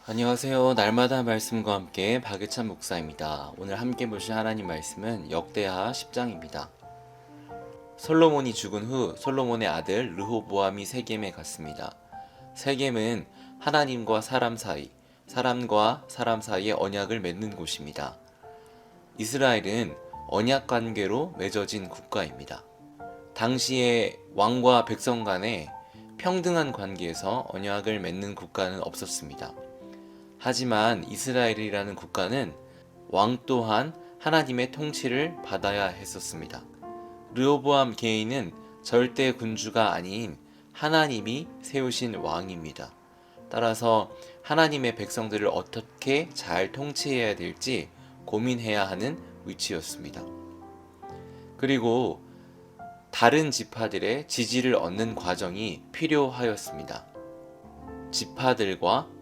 안녕하세요. 날마다 말씀과 함께 박예찬 목사입니다. 오늘 함께 보실 하나님 말씀은 역대하 10장입니다. 솔로몬이 죽은 후 솔로몬의 아들 르호보암이 세겜에 갔습니다. 세겜은 하나님과 사람 사이, 사람과 사람 사이에 언약을 맺는 곳입니다. 이스라엘은 언약 관계로 맺어진 국가입니다. 당시에 왕과 백성 간에 평등한 관계에서 언약을 맺는 국가는 없었습니다. 하지만 이스라엘이라는 국가는 왕 또한 하나님의 통치를 받아야 했었습니다. 르호보암 개인은 절대 군주가 아닌 하나님이 세우신 왕입니다. 따라서 하나님의 백성들을 어떻게 잘 통치해야 될지 고민해야 하는 위치였습니다. 그리고 다른 지파들의 지지를 얻는 과정이 필요하였습니다. 지파들과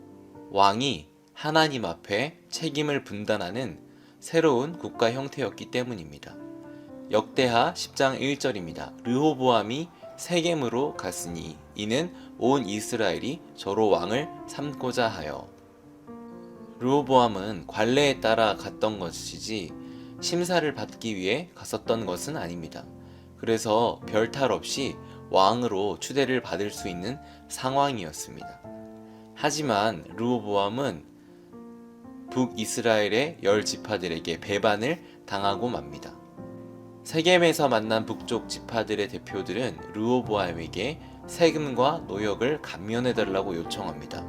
왕이 하나님 앞에 책임을 분担하는 새로운 국가 형태였기 때문입니다. 역대하 10장 1절입니다. 르호보암이 세겜으로 갔으니 이는 온 이스라엘이 저로 왕을 삼고자 하여. 르호보암은 관례에 따라 갔던 것이지 심사를 받기 위해 갔었던 것은 아닙니다. 그래서 별탈 없이 왕으로 추대를 받을 수 있는 상황이었습니다. 하지만 르호보암은 북이스라엘의 10지파들에게 배반을 당하고 맙니다. 세겜에서 만난 북쪽 지파들의 대표들은 르호보암에게 세금과 노역을 감면해달라고 요청합니다.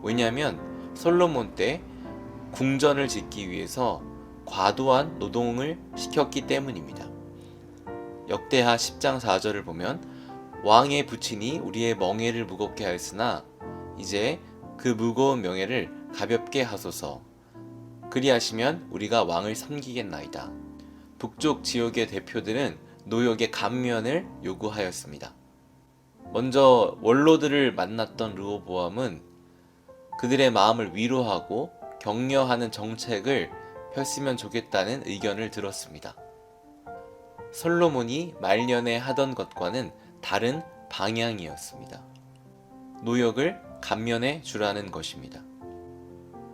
왜냐하면 솔로몬 때 궁전을 짓기 위해서 과도한 노동을 시켰기 때문입니다. 역대하 10장 4절을 보면 왕의 부친이 우리의 멍에를 무겁게 하였으나 이제 그 무거운 명예를 가볍게 하소서. 그리하시면 우리가 왕을 섬기겠나이다. 북쪽 지역의 대표들은 노역의 감면을 요구하였습니다. 먼저 원로들을 만났던 르호보암은 그들의 마음을 위로하고 격려하는 정책을 폈으면 좋겠다는 의견을 들었습니다. 솔로몬이 말년에 하던 것과는 다른 방향이었습니다. 노역을 감면해 주라는 것입니다.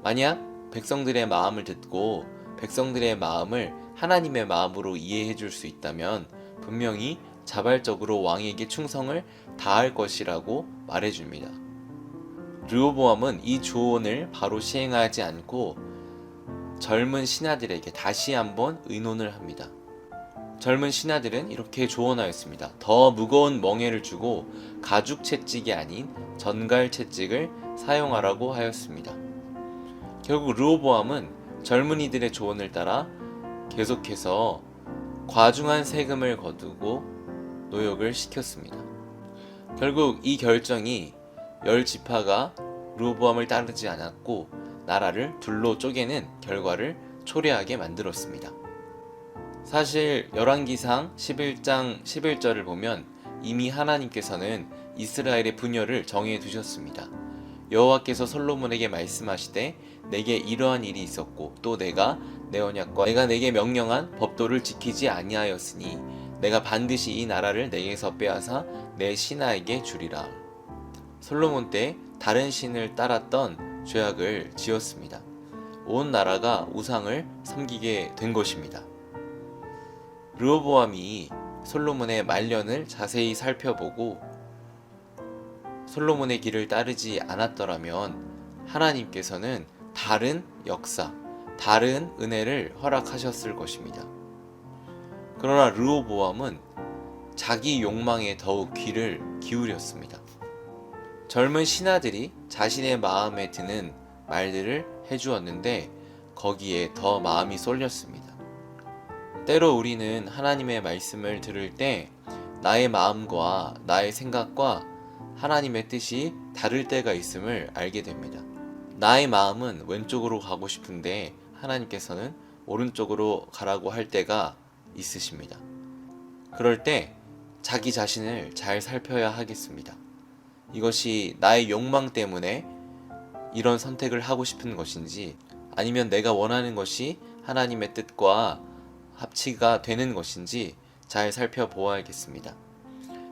만약 백성들의 마음을 듣고 백성들의 마음을 하나님의 마음으로 이해해 줄 수 있다면 분명히 자발적으로 왕에게 충성을 다할 것이라고 말해줍니다. 르호보암은 이 조언을 바로 시행하지 않고 젊은 신하들에게 다시 한번 의논을 합니다. 젊은 신하들은 이렇게 조언하였습니다. 더 무거운 멍에를 주고 가죽 채찍이 아닌 전갈 채찍을 사용하라고 하였습니다. 결국 르호보암은 젊은이들의 조언을 따라 계속해서 과중한 세금을 거두고 노역을 시켰습니다. 결국 이 결정이 10지파가 르호보암을 따르지 않았고 나라를 둘로 쪼개는 결과를 초래하게 만들었습니다. 사실 열왕기상 11장 11절을 보면 이미 하나님께서는 이스라엘의 분열을 정해 두셨습니다. 여호와께서 솔로몬에게 말씀하시되 내게 이러한 일이 있었고 또 내가 내 언약과 내가 내게 명령한 법도를 지키지 아니하였으니 내가 반드시 이 나라를 내게서 빼앗아 내 신하에게 주리라. 솔로몬 때 다른 신을 따랐던 죄악을 지었습니다. 온 나라가 우상을 섬기게 된 것입니다. 르호보암이 솔로몬의 말년을 자세히 살펴보고 솔로몬의 길을 따르지 않았더라면 하나님께서는 다른 역사, 다른 은혜를 허락하셨을 것입니다. 그러나 르호보암은 자기 욕망에 더욱 귀를 기울였습니다. 젊은 신하들이 자신의 마음에 드는 말들을 해주었는데 거기에 더 마음이 쏠렸습니다. 때로 우리는 하나님의 말씀을 들을 때 나의 마음과 나의 생각과 하나님의 뜻이 다를 때가 있음을 알게 됩니다. 나의 마음은 왼쪽으로 가고 싶은데 하나님께서는 오른쪽으로 가라고 할 때가 있으십니다. 그럴 때 자기 자신을 잘 살펴야 하겠습니다. 이것이 나의 욕망 때문에 이런 선택을 하고 싶은 것인지 아니면 내가 원하는 것이 하나님의 뜻과 합치가 되는 것인지 잘 살펴보아야겠습니다.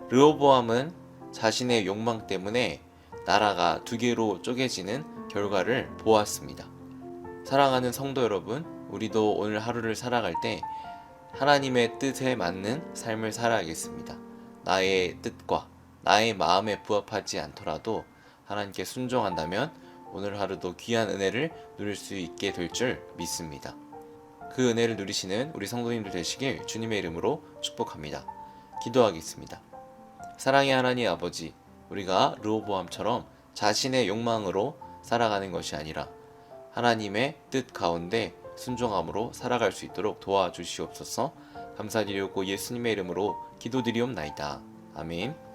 르호보암은 자신의 욕망 때문에 나라가 두 개로 쪼개지는 결과를 보았습니다. 사랑하는 성도 여러분, 우리도 오늘 하루를 살아갈 때 하나님의 뜻에 맞는 삶을 살아야겠습니다. 나의 뜻과 나의 마음에 부합하지 않더라도 하나님께 순종한다면 오늘 하루도 귀한 은혜를 누릴 수 있게 될 줄 믿습니다. 그 은혜를 누리시는 우리 성도님들 되시길 주님의 이름으로 축복합니다. 기도하겠습니다. 사랑의 하나님 아버지, 우리가 르호보암처럼 자신의 욕망으로 살아가는 것이 아니라 하나님의 뜻 가운데 순종함으로 살아갈 수 있도록 도와주시옵소서. 감사드리옵고 예수님의 이름으로 기도드리옵나이다. 아멘.